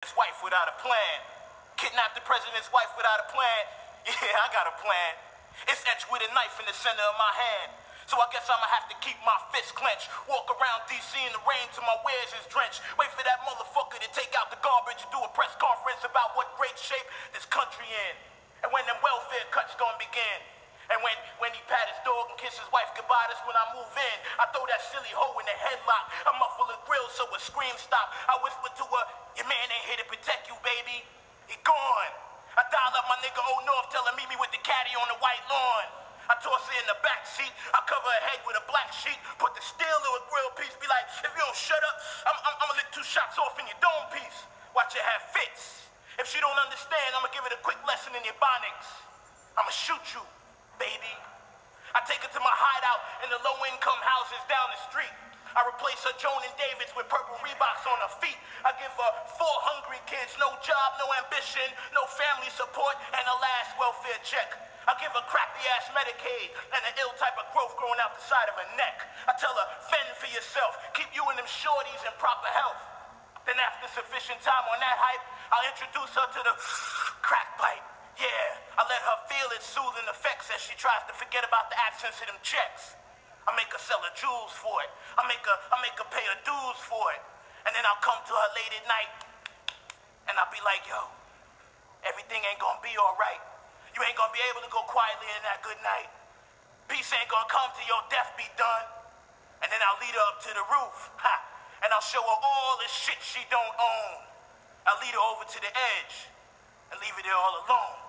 His wife without a plan. Kidnapped the president's wife without a plan. Yeah, I got a plan. It's etched with a knife in the center of my hand. So I guess I'ma have to keep my fist clenched. Walk around D.C. in the rain till my wares is drenched. Wait for that motherfucker to take out the garbage and do a press conference about what great shape this country in. And when them welfare cuts gonna begin. And when he pat his dog and kiss his wife goodbye, that's when I move in. I throw that silly hoe in the headlock. I muffle the grill so a scream stop. I whisper to her, your man ain't here to protect you, baby. He gone. I dial up my nigga Old North, tell him meet me with the caddy on the white lawn. I toss her in the back seat. I cover her head with a black sheet. Put the steel to a grill piece. Be like, if you don't shut up, I'ma lick 2 shots off in your dome piece. Watch her have fits. If she don't understand, I'ma give her a quick lesson in ebonics. I'ma shoot you, baby. I take her to my hideout in the low-income houses down the street. I replace her Joan and Davids with purple Reeboks on her feet. I give her 4 hungry kids, no job, no ambition, no family support, and a last welfare check. I give her crappy-ass Medicaid and an ill type of growth growing out the side of her neck. I tell her, fend for yourself, keep you and them shorties in proper health. Then after sufficient time on that hype, I'll introduce her to the crack pipe. Yeah, I let her feel its soothing effects as she tries to forget about the absence of them checks. I make her sell her jewels for it. I make her pay her dues for it. And then I'll come to her late at night, and I'll be like, yo, everything ain't gonna be all right. You ain't gonna be able to go quietly in that good night. Peace ain't gonna come till your death be done. And then I'll lead her up to the roof, and I'll show her all the shit she don't own. I'll lead her over to the edge and leave her there all alone.